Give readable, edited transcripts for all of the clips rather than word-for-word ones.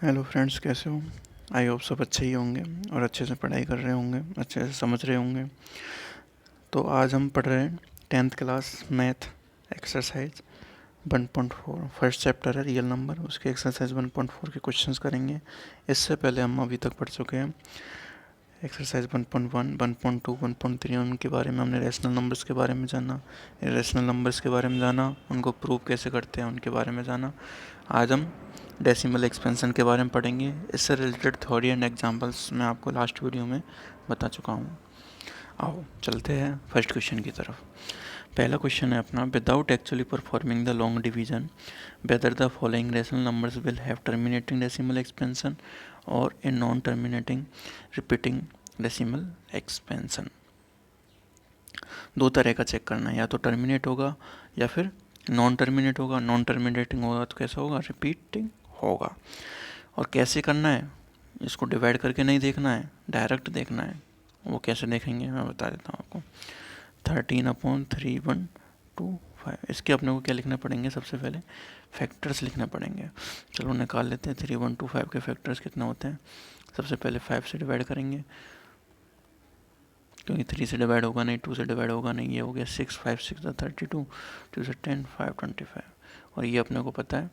Hello friends, कैसे हो? I hope सब अच्छे ही होंगे और अच्छे से पढ़ाई कर रहे होंगे, अच्छे से समझ रहे होंगे। तो आज हम पढ़ रहे हैं 10th class math exercise 1.4। First chapter है रियल नंबर, उसके एक्सरसाइज 1.4 के क्वेश्चंस करेंगे। इससे पहले हम अभी तक पढ़ चुके हैं एक्सरसाइज 1.1, 1.2, 1.3। उनके बारे में हमने रेशनल नंबर्स के बारे में जाना, इरेशनल नंबर्स के बारे में जाना, उनको प्रूव कैसे करते हैं उनके बारे में जाना। आज हम डेसिमल एक्सपेंशन के बारे में पढ़ेंगे। इससे रिलेटेड थ्योरी एंड एग्जांपल्स मैं आपको लास्ट वीडियो में बता चुका हूँ। आओ चलते हैं फर्स्ट क्वेश्चन की तरफ। पहला क्वेश्चन है अपना, without actually performing the long division whether the following rational numbers will have terminating decimal expansion और a non terminating repeating decimal expansion. दो तरह का चेक करना है, या तो टर्मिनेट होगा या फिर नॉन टर्मिनेट होगा। नॉन टर्मिनेटिंग होगा तो कैसा होगा? रिपीटिंग होगा। और कैसे करना है? इसको डिवाइड करके नहीं देखना है, डायरेक्ट देखना है। वो कैसे देखेंगे मैं बता देता हूँ आपको। 13/3/125, इसके अपने को क्या लिखने पड़ेंगे? सबसे पहले फैक्टर्स लिखने पड़ेंगे। चलो निकाल लेते हैं। 3125 के फैक्टर्स कितने होते हैं? सबसे पहले 5 से डिवाइड करेंगे, क्योंकि 3 से डिवाइड होगा नहीं, 2 से डिवाइड होगा नहीं। ये हो गया 6, 5 6 32, 2 से 10, 5 25। और ये अपने को पता है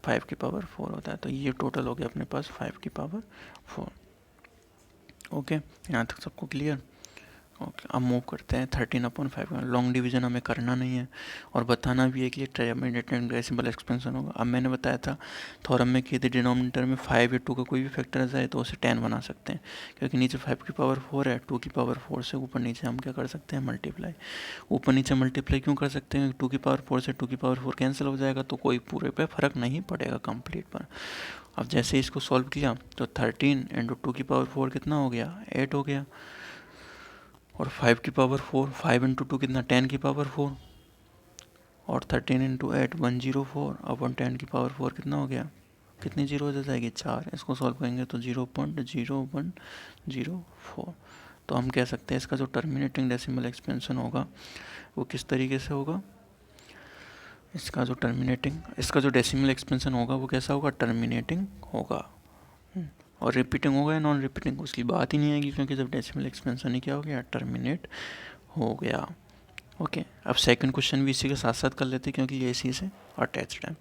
5 की पावर 4 होता है। तो ये टोटल हो गया अपने पास 5 की पावर 4। ओके, यहाँ तक सबको क्लियर? ओके, अब मूव करते हैं 13/5 का। लॉन्ग डिवीजन हमें करना नहीं है और बताना भी है कि ये टर्मिनेटिंग डेसिमल एक्सपेंशन होगा। अब मैंने बताया था थ्योरम में कि यदि डिनोमिनेटर में 5 या 2 का कोई भी फैक्टर आ जाए तो उसे 10 बना सकते हैं, क्योंकि नीचे 5 की पावर 4 है, 2 की पावर 4 से ऊपर नीचे हम क्या कर सकते हैं? मल्टीप्लाई। ऊपर नीचे मल्टीप्लाई क्यों कर सकते हैं? 2 की पावर 4 से 2 की पावर 4 कैंसिल हो जाएगा, तो कोई पूरे पे फर्क नहीं पड़ेगा कंप्लीट पर। अब जैसे इसको सॉल्व किया तो 13 इंटू 2 की पावर 4 कितना हो गया? 8 हो गया। और 5 की पावर 4, 5 इंटू 2 कितना? 10 की पावर 4। और 13 इंटू 8 104 अपन 10 की पावर 4 कितना हो गया? कितनी जीरो हो जाएगी? 4। इसको सॉल्व करेंगे तो 0.0104। तो हम कह सकते हैं इसका जो टर्मिनेटिंग डेसिमल एक्सपेंशन होगा वो किस तरीके से होगा? इसका जो डेसिमल एक्सपेंशन होगा वो कैसा होगा? टर्मिनेटिंग होगा। और रिपीटिंग होगा या नॉन रिपीटिंग, उसकी बात ही नहीं आएगी, क्योंकि जब डेसिमल एक्सपेंशन ही क्या हो गया? टर्मिनेट हो गया। ओके, अब सेकंड क्वेश्चन भी इसी के साथ साथ कर लेते हैं, क्योंकि ये इसी से अटैच्ड है।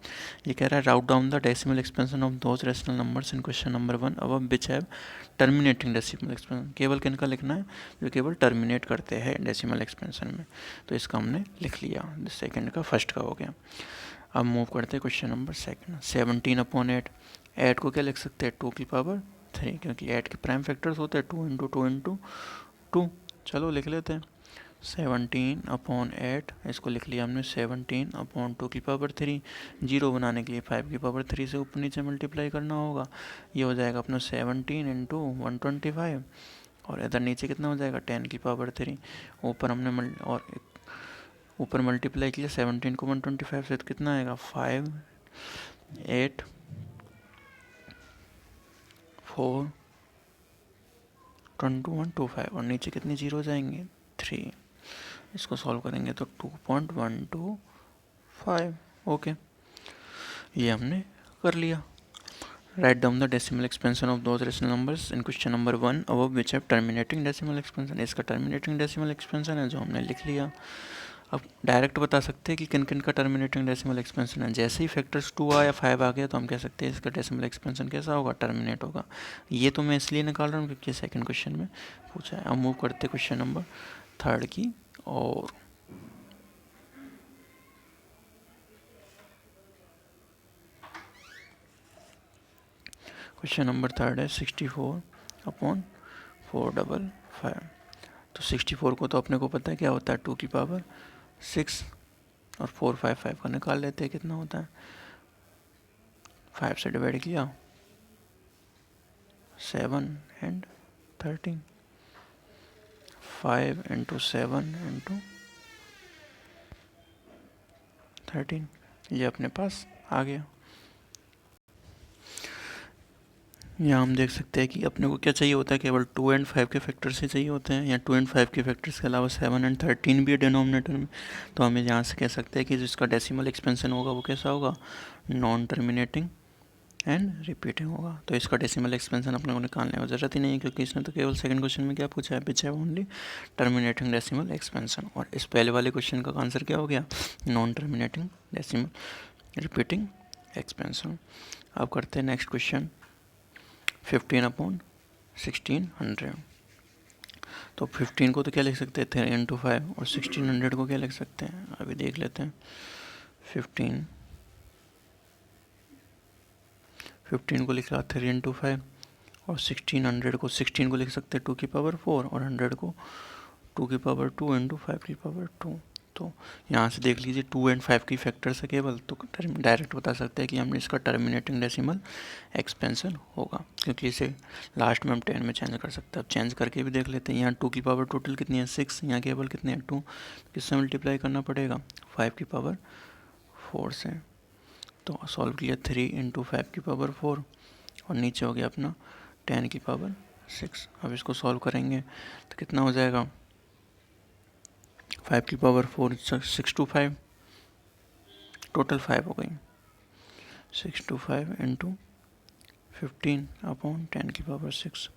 ये कह रहा है write down the decimal expansion of those rational numbers in question number 1 अब which have terminating decimal expansion. केवल किन का लिखना है? जो केवल टर्मिनेट करते हैं डेसिमल एक्सपेंशन में। तो इसका हमने लिख लिया, सेकंड का फर्स्ट का हो गया। अब मूव करते हैं क्वेश्चन नंबर सेकंड। 17/8, 8 को क्या लिख सकते हैं? 2 की पावर 3, क्योंकि 8 के प्राइम फैक्टर्स होते हैं 2 इंटू 2 इंटू 2। चलो लिख लेते हैं 17/8, इसको लिख लिया हमने 17/2 की पावर 3। जीरो बनाने के लिए 5 की पावर 3 से ऊपर नीचे मल्टीप्लाई करना होगा। ये हो जाएगा अपना 17 इंटू 125। और इधर नीचे कितना हो जाएगा? 10 की पावर 3। ऊपर हमने ऊपर मल्टीप्लाई किया 17 को 125 से, तो कितना आएगा? 5 8 4 2125। और नीचे कितनी जीरो हो जाएंगे? 3। इसको सॉल्व करेंगे तो 2.125। ओके, ये हमने कर लिया। Write down the decimal expansion of those rational numbers in question number 1 above which have terminating decimal expansion. इसका टर्मिनेटिंग डेसिमल एक्सपेंशन है जो हमने लिख लिया। अब डायरेक्ट बता सकते हैं कि किन किन का टर्मिनेटिंग डेसिमल एक्सपेंशन है। जैसे ही फैक्टर्स 2 आया 5 आ गया तो हम कह सकते हैं इसका डेसिमल एक्सपेंशन कैसा होगा? टर्मिनेट होगा। ये तो मैं इसलिए निकाल रहा हूँ क्योंकि सेकंड क्वेश्चन में पूछा है। अब मूव करते क्वेश्चन नंबर थर्ड की और क्वेश्चन नंबर थर्ड है 64/455। तो 64 को तो अपने को पता है क्या होता है? 2 की पावर 6। और 455 का निकाल लेते हैं कितना होता है? 5 से डिवाइड किया 7 एंड 13, 5 इंटू 7 इंटू 13, ये अपने पास आ गया। यहाँ हम देख सकते हैं कि अपने को क्या चाहिए होता है? केवल 2 एंड 5 के फैक्टर्स ही चाहिए होते हैं। या 2 एंड 5 के फैक्टर्स के अलावा 7 एंड 13 भी है डिनोमिनेटर में। तो हमें यहाँ से कह सकते हैं कि जिसका डेसिमल एक्सपेंशन होगा वो कैसा होगा? नॉन टर्मिनेटिंग एंड रिपीटिंग होगा। तो इसका डेसिमल एक्सपेंशन अपने को निकालने की जरूरत ही नहीं है, क्योंकि इसने तो केवल सेकंड क्वेश्चन में क्या पूछा है, which have only terminating decimal expansion. और इस पहले वाले क्वेश्चन का आंसर क्या हो गया, non terminating decimal repeating expansion. अब करते हैं नेक्स्ट क्वेश्चन 15/1600। तो 15 को तो क्या लिख सकते हैं 3 × 5, और 1600 को क्या लिख सकते हैं, अभी देख लेते हैं। 15 को लिख रहा 3 × 5, और 1600 को 16 को लिख सकते हैं 2⁴ और 100 को 2⁴ × 5⁴ तो यहाँ से देख लीजिए 2 और 5 की फैक्टर्स है केवल, तो डायरेक्ट बता सकते हैं कि हम इसका टर्मिनेटिंग डेसिमल एक्सपेंशन होगा, क्योंकि इसे लास्ट में हम 10 में चेंज कर सकते हैं। अब चेंज करके भी देख लेते हैं। यहाँ 2 टोटल कितनी है 6, यहाँ केवल कितने हैं 2, किससे मल्टीप्लाई करना पड़ेगा 5⁴ से। तो सॉल्व किया 3 × 5⁴ और नीचे हो गया अपना 10⁶। अब इसको सॉल्व करेंगे तो कितना हो जाएगा 5⁴ 6 to 5, टोटल 5 हो गई। 6 to 5 × 15/10⁶।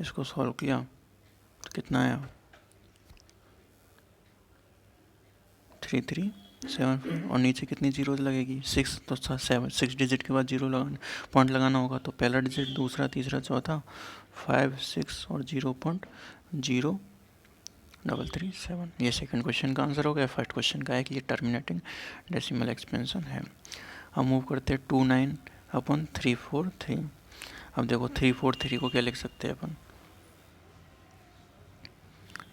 इसको सॉल्व किया तो कितना आया 3375। और नीचे कितनी जीरोज लगेगी 6, तो 6 डिजिट के बाद जीरो लगाना, पॉइंट लगाना होगा। तो पहला डिजिट, दूसरा, तीसरा, चौथा, 5, 6 और 0.0337। ये सेकंड क्वेश्चन का आंसर हो गया। फर्स्ट क्वेश्चन का है कि ये टर्मिनेटिंग डेसिमल एक्सपेंशन है। हम मूव करते हैं 29/343। अब देखो 343 को क्या लिख सकते हैं अपन,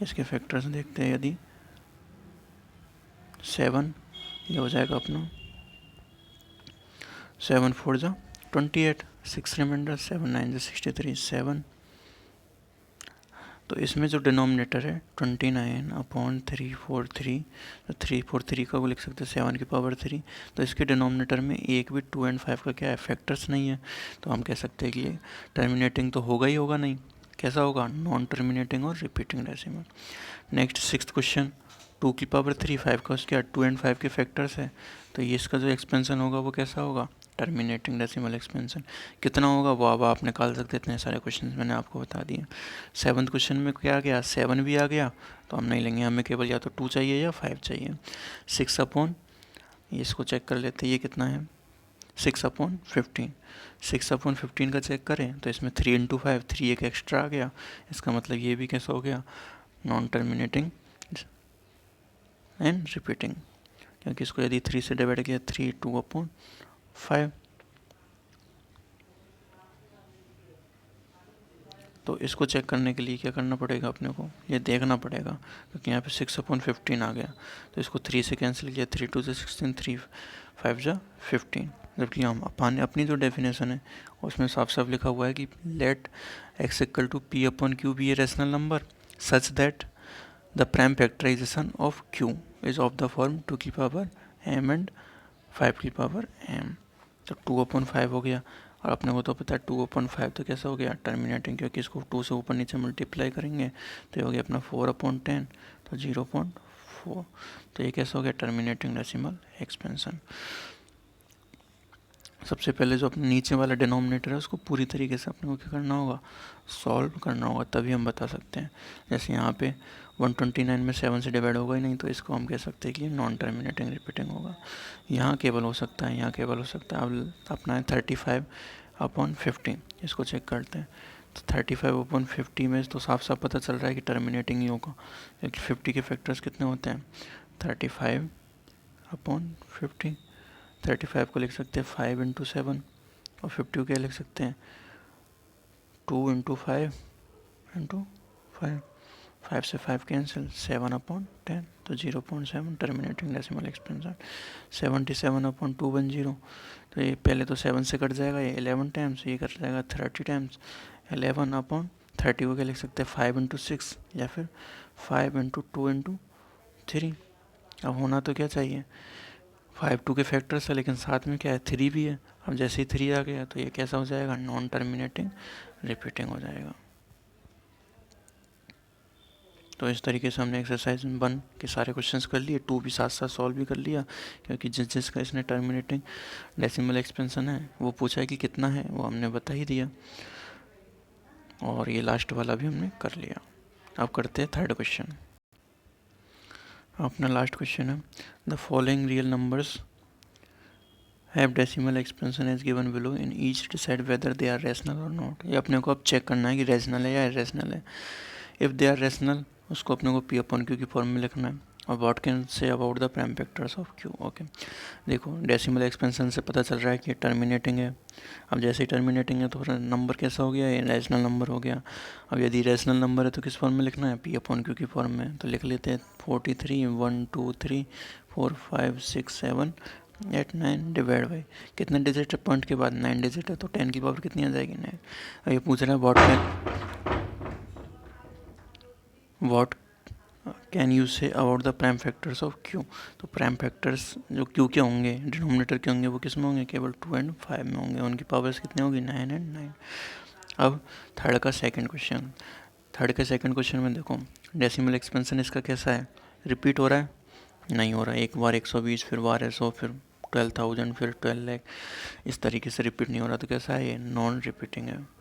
इसके फैक्टर्स देखते हैं। यदि 7, ये हो जाएगा अपना 7 4 जा 28, 6 रिमाइंडर, 7 9 63, 7। तो इसमें जो डिनोमिनेटर है 29/343, तो 343 का वो लिख सकते हैं 7⁻3। तो इसके डिनोमिनेटर में एक भी 2 और 5 का क्या है फैक्टर्स नहीं है, तो हम कह सकते हैं कि ये टर्मिनेटिंग तो होगा ही होगा नहीं। कैसा होगा, नॉन टर्मिनेटिंग और repeating decimal. Next sixth question 2⁵ 5 का उसके 2 और 5 के फैक्टर्स है, तो ये इसका जो एक्सपेंशन होगा वो कैसा होगा, टर्मिनेटिंग डेसिमल एक्सपेंशन। कितना होगा वो अब आप निकाल सकते हैं, इतने सारे क्वेश्चन मैंने आपको बता दिए। सेवन्थ क्वेश्चन में क्या आ गया, 7 भी आ गया, तो हम नहीं लेंगे, हमें केवल या तो 2 चाहिए या 5 चाहिए। 6/, इसको चेक कर लेते हैं, ये कितना है 6/15। 6/15 का चेक करें तो इसमें 3 × 5, 3 एक एक्स्ट्रा आ गया। इसका मतलब ये भी कैसा हो गया, नॉन टर्मिनेटिंग एंड रिपीटिंग, क्योंकि इसको यदि 3 से डिवाइड किया 3 2/5। तो इसको चेक करने के लिए क्या करना पड़ेगा अपने को, ये देखना पड़ेगा, क्योंकि यहाँ पे 6/15 आ गया, तो इसको 3 से कैंसिल किया, 3 2 16, 3 5 जा 15। जबकि हम अपनी जो डेफिनेशन है उसमें साफ साफ लिखा हुआ है कि let x equal to p/q be a rational number such that the prime factorisation of q is of the form 2m and 5m। तो 2/5 हो गया, और अपने को तो पता है 2/5 तो कैसा हो गया टर्मिनेटिंग, क्योंकि इसको 2 से ऊपर नीचे मल्टीप्लाई करेंगे तो ये हो गया अपना 4/10, तो 0.4। तो ये कैसा हो गया टर्मिनेटिंग डेसिमल एक्सपेंशन। सबसे पहले जो अपने नीचे वाला डिनोमिनेटर है उसको पूरी तरीके से अपने को क्या करना होगा, सॉल्व करना होगा, तभी हम बता सकते हैं। जैसे यहाँ पे 129 में 7 से डिवाइड होगा ही नहीं, तो इसको हम कह सकते हैं कि ये नॉन टर्मिनेटिंग रिपीटिंग होगा। यहाँ केवल हो सकता है, यहाँ केवल हो सकता है। अब अपना है 35/50, इसको चेक करते हैं। तो 35/50 में तो साफ साफ पता चल रहा है कि टर्मिनेटिंग ही होगा, क्योंकि 50 के फैक्टर्स कितने होते हैं 35/50। 35 को लिख सकते हैं 5 × 7, और 50 को क्या लिख सकते हैं 2 × 5 × 5। 5 से 5 कैंसिल, 7/10, तो 0.7 टर्मिनेटिंग डेसिमल एक्सपेंशन। 77/210, तो ये पहले तो 7 से कट जाएगा, ये 11 टाइम्स, ये कट जाएगा 30 टाइम्स। 11/30 को क्या लिख सकते हैं 5 × 6, या फिर 5 × 2 × 3। अब होना तो क्या चाहिए 5 2 के फैक्टर्स है, लेकिन साथ में क्या है 3 भी है। अब जैसे ही 3 आ गया तो ये कैसा हो जाएगा, नॉन टर्मिनेटिंग रिपीटिंग हो जाएगा। तो इस तरीके से हमने एक्सरसाइज 1 के सारे क्वेश्चंस कर लिए, 2 भी साथ साथ सॉल्व भी कर लिया, क्योंकि जिसका इसने टर्मिनेटिंग डेसिमल एक्सपेंशन है वो पूछा है कि कितना है, वो हमने बता ही दिया। और ये लास्ट वाला भी हमने कर लिया। अब करते हैं थर्ड क्वेश्चन। अपना लास्ट क्वेश्चन है, the following real numbers have decimal expansion as given below, in each decide whether they are rational or not. ये अपने को अब चेक करना है कि रैशनल है या इरेशनल है। इफ़ दे आर रैशनल, उसको अपने को पी अपॉन क्यू की फॉर्म में लिखना है। और what can say about the prime factors of Q. Okay, देखो डेसिमल एक्सपेंशन से पता चल रहा है कि टर्मिनेटिंग है। अब जैसे ही टर्मिनेटिंग है तो नंबर कैसा हो गया, ये रैशनल नंबर हो गया। अब यदि रैशनल नंबर है तो किस फॉर्म में लिखना है, पी अपॉन क्यू की फॉर्म में। तो लिख लेते हैं 43 1 2 3 4 5 6 7 8 9 डिवाइड बाई, कितने डिजिट है पॉइंट के बाद, 9 डिजिट है, तो 10 की पावर कितनी आ जाएगी, 9। अब ये पूछ रहा है what can you say about the prime factors of Q. तो प्राइम फैक्टर्स जो क्यू के होंगे, डिनोमिनेटर के होंगे, वो किस में होंगे, केवल 2 और 5 में होंगे। उनकी पावर्स कितनी होगी, 9 और 9। अब थर्ड का सेकंड क्वेश्चन में देखो, डेसिमल एक्सपेंशन इसका कैसा है, रिपीट हो रहा है, नहीं हो रहा है। एक बार 120, फिर 1200, फिर 12,000, फिर 12 लाख, इस तरीके से रिपीट नहीं हो रहा। तो कैसा है, ये नॉन रिपीटिंग है।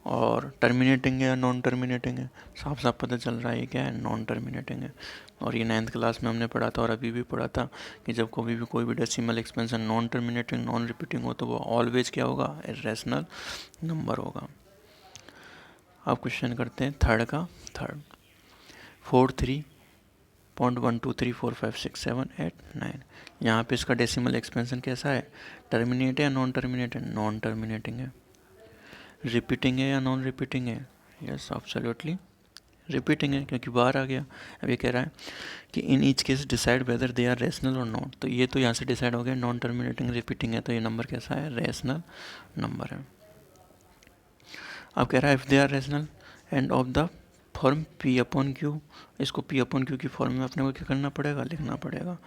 और टर्मिनेटिंग है या नॉन टर्मिनेटिंग है, साफ साफ पता चल रहा है ये क्या है, नॉन टर्मिनेटिंग है। और ये 9th क्लास में हमने पढ़ा था और अभी भी पढ़ा था कि जब कभी भी कोई भी decimal expansion non terminating non repeating हो तो वो ऑलवेज क्या होगा, इरेशनल नंबर होगा। अब क्वेश्चन करते हैं थर्ड 43.123456789। यहाँ पे इसका डेसिमल एक्सपेंशन कैसा है, टर्मिनेट है या नॉन टर्मिनेट है, नॉन टर्मिनेटिंग है। रिपीटिंग है या नॉन रिपीटिंग है, यस एब्सोल्युटली रिपीटिंग है, क्योंकि बाहर आ गया। अब ये कह रहा है कि in each case decide whether they are rational or not. तो ये तो यहाँ से डिसाइड हो गया, नॉन टर्मिनेटिंग रिपीटिंग है, तो ये नंबर कैसा है, रैशनल नंबर है। अब कह रहा है if they are rational and of the form P upon Q, इसको पी अपॉन क्यू की फॉर्म में अपने को क्या करना पड़ेगा, लिखना पड़ेगा।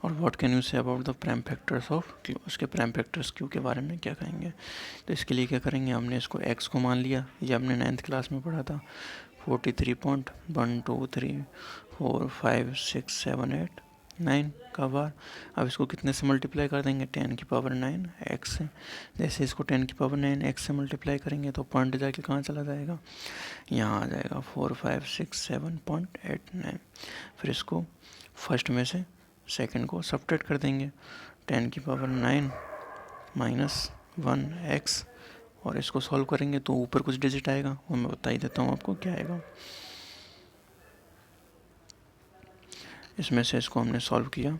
और what can you say about the prime factors of Q, उसके प्राइम फैक्टर्स क्यू के बारे में क्या कहेंगे। तो इसके लिए क्या करेंगे, हमने इसको एक्स को मान लिया, ये हमने 9th क्लास में पढ़ा था, 43.123456789 का बार। अब इसको कितने से मल्टीप्लाई कर देंगे, 10 की पावर 9 एक्स से। जैसे इसको 10 की पावर 9 एक्स से मल्टीप्लाई करेंगे तो पॉइंट जाके कहाँ चला जाएगा, यहाँ आ जाएगा 4567.89। फिर इसको फर्स्ट में से सेकंड को सब्ट्रैक्ट कर देंगे, 10 की पावर 9 माइनस 1 एक्स। और इसको सॉल्व करेंगे तो ऊपर कुछ डिजिट आएगा, वो मैं बता ही देता हूँ आपको क्या आएगा। इसमें से इसको हमने सॉल्व किया,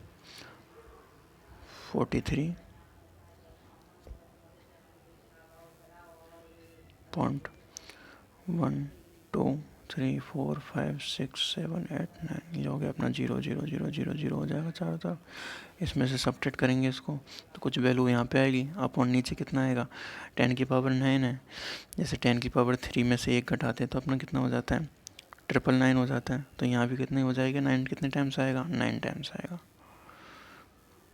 43.123456789, ये हो गया अपना 0 हो जाएगा चारों तरफ। इसमें से सब्ट्रैक्ट करेंगे इसको तो कुछ वैल्यू यहाँ पे आएगी, अपॉन नीचे कितना आएगा, 10 की पावर 9 है। जैसे 10 की पावर 3 में से 1 घटाते हैं तो अपना कितना हो जाता है, 999 हो जाता है। तो यहाँ भी कितने हो जाएगा, 9 कितने टाइम्स आएगा, 9 टाइम्स आएगा।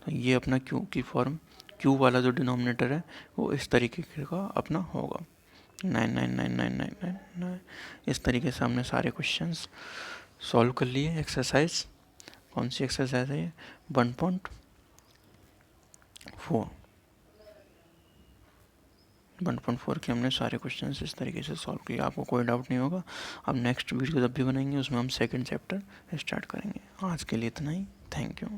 तो ये अपना क्यू की फॉर्म, क्यू वाला जो डिनोमिनेटर है वो इस तरीके का अपना होगा, 9999999। इस तरीके से हमने सारे क्वेश्चंस सॉल्व कर लिए। एक्सरसाइज कौन सी एक्सरसाइज है ये, 1.4 के हमने सारे क्वेश्चन इस तरीके से सॉल्व किए। आपको कोई डाउट नहीं होगा। अब नेक्स्ट वीडियो जब भी बनाएंगे उसमें हम सेकंड चैप्टर स्टार्ट करेंगे। आज के लिए इतना ही, थैंक यू।